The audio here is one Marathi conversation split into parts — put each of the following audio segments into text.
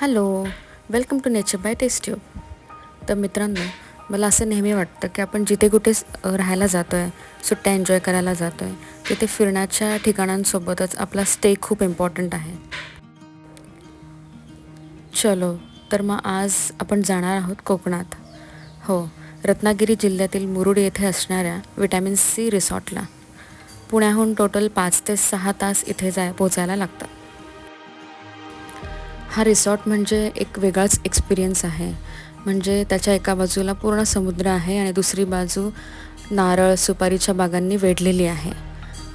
Hello, welcome to nature by test tube. तर मित्रांनो, मला असं नेहमी वाटतं की आपण जिथे कुठे राहायला जातो आहे, सुट्ट्या एन्जॉय करायला जातो आहे, तिथे फिरण्याच्या ठिकाणांसोबतच आपला स्टे खूप इम्पॉर्टंट आहे. चलो, तर मग आज आपण जाणार आहोत कोकणात. हो, रत्नागिरी जिल्ह्यातील मुरुड येथे असणाऱ्या विटॅमिन सी रिसॉर्टला. पुण्याहून टोटल 5 ते 6 तास इथे पोचायला लागतात. हा रिसॉर्ट म्हणजे एक वेगळाच एक्सपिरियन्स आहे. म्हणजे त्याच्या एका बाजूला पूर्ण समुद्र आहे आणि दुसरी बाजू नारळ, सुपारीच्या बागांनी वेढलेली आहे.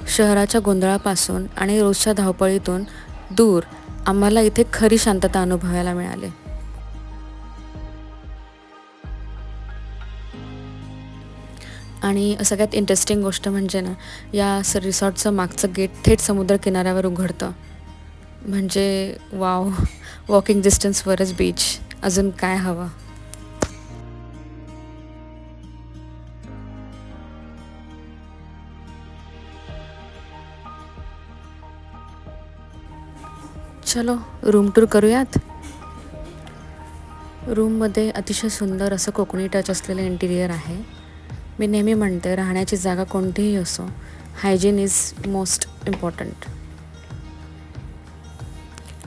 शहराच्या गोंधळापासून आणि रोजच्या धावपळीतून दूर आम्हाला इथे खरी शांतता अनुभवायला मिळाली. आणि सगळ्यात इंटरेस्टिंग गोष्ट म्हणजे ना, या रिसॉर्टचं मागचं गेट थेट समुद्र किनाऱ्यावर उघडतं. म्हणजे वाव! Walking डिस्टन्सवरच beach. अजून काय हवं? चलो, रूम टूर करूयात. रूममध्ये अतिशय सुंदर असं कोकणी टच असलेलं इंटिरियर आहे. मी नेहमी म्हणते, राहण्याची जागा कोणतीही असो, हायजीन इज मोस्ट इम्पॉर्टंट.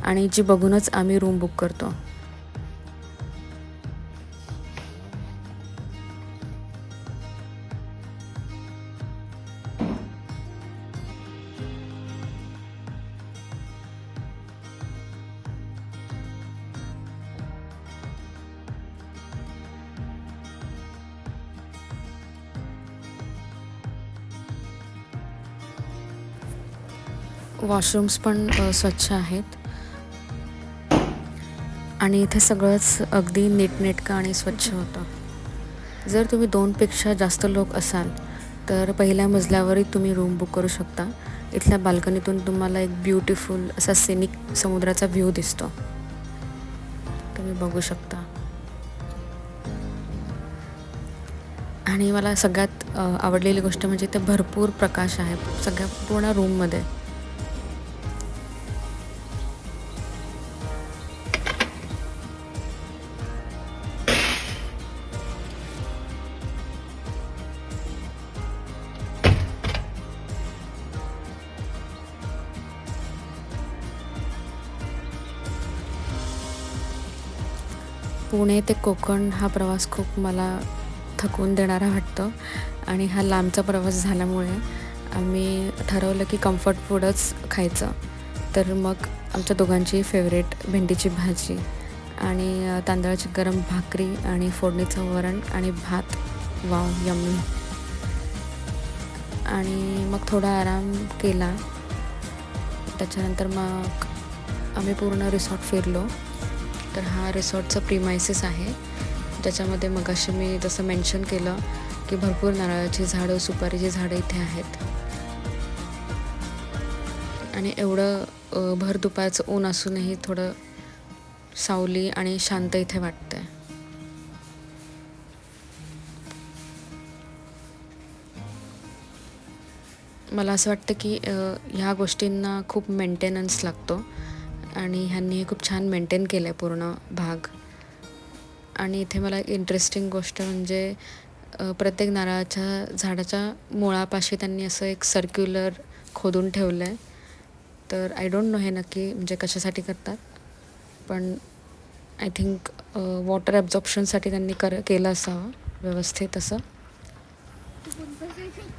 आणि जी बघूनच आम्ही रूम बुक करतो. वॉशरूम्स पण स्वच्छ आहेत. आणि इथे सगळंच अगदी नीटनेटकं आणि स्वच्छ होतं. जर तुम्ही 2पेक्षा जास्त लोक असाल तर पहिल्या मजल्यावरही तुम्ही रूम बुक करू शकता. इथल्या बाल्कनीतून तुम्हाला एक ब्युटिफुल असा सिनिक समुद्राचा व्ह्यू दिसतो, तुम्ही बघू शकता. आणि मला सगळ्यात आवडलेली गोष्ट म्हणजे इथे भरपूर प्रकाश आहे सगळ्या पूर्ण रूममध्ये. पुणे ते कोकण हा प्रवास खूप मला थकवून देणारा वाटतो. आणि हा लांबचा प्रवास झाल्यामुळे आम्ही ठरवलं की कम्फर्ट फूडच खायचं. तर मग आमच्या दोघांची फेवरेट भेंडीची भाजी आणि तांदळाची गरम भाकरी आणि फोडणीचं वरण आणि भात. Wow, yummy. आणि मग थोडा आराम केला. त्याच्यानंतर मग आम्ही पूर्ण रिसॉर्ट फिरलो. तर हा रिसॉर्टचा प्रिमायसेस आहे, ज्याच्यामध्ये मगाशी मी जसं मेन्शन केलं की भरपूर नारळाची झाडं, सुपारीची झाडं इथे आहेत. आणि एवढं भर दुपारचं ऊन असूनही थोडं सावली आणि शांत इथे वाटतंय. मला असं वाटतं की ह्या गोष्टींना खूप मेंटेनन्स लागतो आणि ह्यांनी हे खूप छान मेंटेन केलं आहे पूर्ण भाग. आणि इथे मला एक इंटरेस्टिंग गोष्ट म्हणजे प्रत्येक नारळाच्या झाडाच्या मुळापाशी त्यांनी असं एक सर्क्युलर खोदून ठेवलं आहे. तर आय डोंट नो हे नक्की म्हणजे कशासाठी करतात, पण आय थिंक वॉटर ॲब्झॉर्प्शनसाठी त्यांनी केलं असावं व्यवस्थित असं.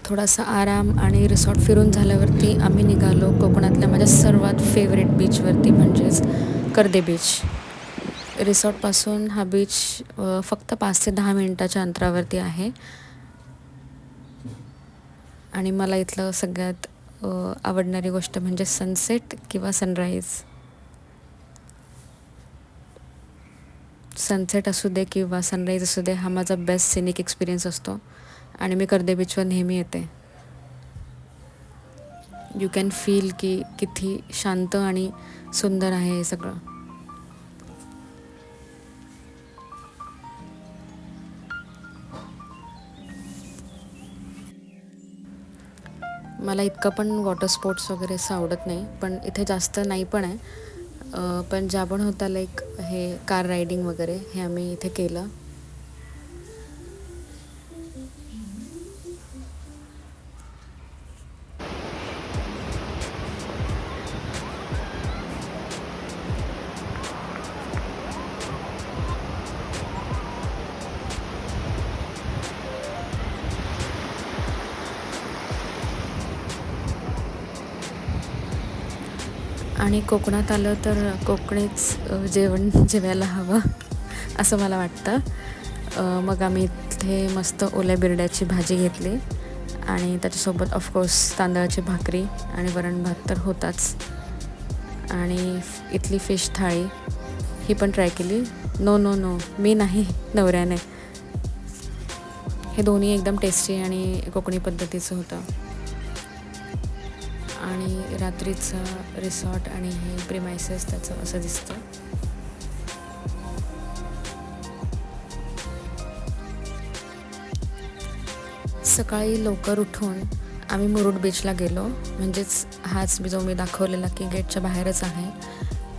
थोडासा आराम आणि रिसॉर्ट फिरून झाल्यावरती आम्ही निघालो कोकणातल्या माझ्या सर्वात फेवरेट बीचवरती, म्हणजेच कर्दे बीच. रिसॉर्टपासून हा बीच फक्त 5 ते 10 मिनिटाच्या अंतरावरती आहे. आणि मला इथलं सगळ्यात आवडणारी गोष्ट म्हणजे सनसेट किंवा सनराईज. सनसेट असू दे किंवा सनराईज असू दे, हा माझा बेस्ट सिनिक एक्सपिरियन्स असतो आणि मी कर्दे बीचवर नेहमी येते. यू कॅन फील की किती शांत आणि सुंदर आहे हे सगळं. मला इतकं पण वॉटर स्पोर्ट्स वगैरे असं आवडत नाही, पण इथे जास्त नाही पण आहे. पण ज्या पण होता लाईक हे कार रायडिंग वगैरे हे आम्ही इथे केलं. आणि कोकणात आलं तर कोकणीच जेवण जेवायला हवं असं मला वाटतं. मग आम्ही इथे मस्त ओल्या बिरड्याची भाजी घेतली आणि त्याच्यासोबत ऑफकोर्स तांदळाची भाकरी आणि वरण भात तर होताच. आणि इथली फिश थाळी ही पण ट्राय केली. नो नो नो मी नाही, नवऱ्याने. हे दोन्ही एकदम टेस्टी आणि कोकणी पद्धतीचं होतं. आणि रात्रीचं रिसॉर्ट आणि हे प्रिमायसेस त्याचं असं दिसतं. सकाळी लवकर उठून आम्ही मुरुड बीचला गेलो. म्हणजेच हाच जो मी दाखवलेला की गेटच्या बाहेरच आहे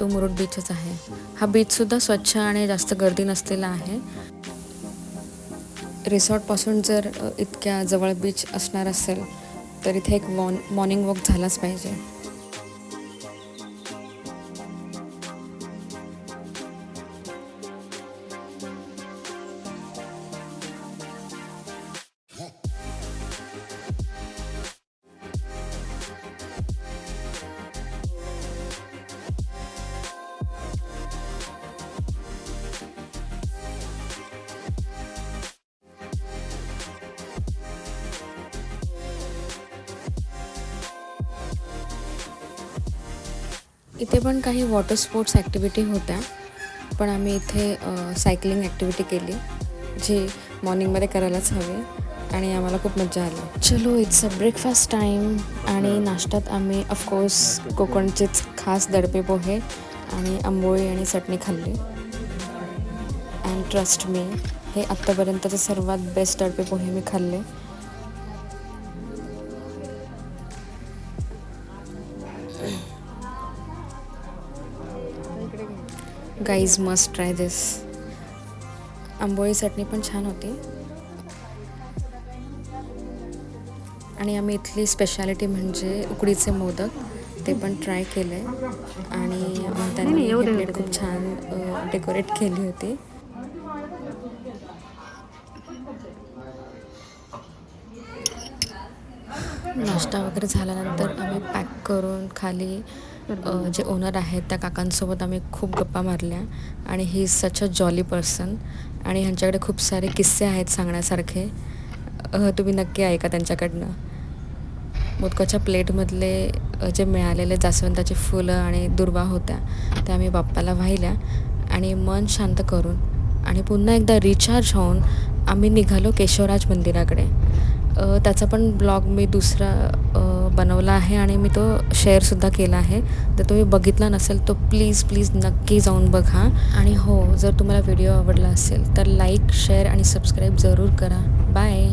तो मुरुड बीचच आहे. हा बीचसुद्धा स्वच्छ आणि जास्त गर्दी नसलेला आहे. रिसॉर्टपासून जर इतक्या जवळ बीच असणार असेल तर इथे एक मॉर्निंग वॉक झालाच पाहिजे. इथे पण काही वॉटर स्पोर्ट्स ॲक्टिव्हिटी होत्या, पण आम्ही इथे सायकलिंग ॲक्टिव्हिटी केली जी मॉर्निंगमध्ये करायलाच हवी आणि आम्हाला खूप मजा आली. चलो इट्स अ ब्रेकफास्ट टाईम. आणि नाश्त्यात आम्ही ऑफकोर्स कोकणचेच खास दडपे पोहे आणि आंबोळी आणि चटणी खाल्ली. अँड ट्रस्ट मी, हे आत्तापर्यंतचे सर्वात बेस्ट दडपे पोहे मी खाल्ले. गाईज मस्ट ट्राय दिस. आंबोळी चटणी पण छान होती. आणि आम्ही इथली स्पेशालिटी म्हणजे उकडीचे मोदक ते पण ट्राय केले. आणि त्यांनी ही प्लेट खूप छान डेकोरेट केली होती. नाश्ता वगैरे झाल्यानंतर आम्ही पॅक करून खाली जे ओनर आहेत त्या काकांसोबत आम्ही खूप गप्पा मारल्या. आणि he is such a jolly person आणि ह्यांच्याकडे खूप सारे किस्से आहेत सांगण्यासारखे. तुम्ही नक्की ऐका त्यांच्याकडनं. मोदकाच्या प्लेटमधले जे मिळालेले जास्वंदाची फुलं आणि दुर्वा होत्या त्या आम्ही बाप्पाला वाहिल्या आणि मन शांत करून आणि पुन्हा एकदा रिचार्ज होऊन आम्ही निघालो केशवराज मंदिराकडे. त्याचा पण ब्लॉग मी दुसरा बनवला आहे आणि मी तो शेअरसुद्धा केला आहे. जर तुम्ही बघितला नसेल तो प्लीज नक्की जाऊन बघा. आणि हो, जर तुम्हाला व्हिडिओ आवडला असेल तर लाईक, शेअर आणि सबस्क्राईब जरूर करा. बाय.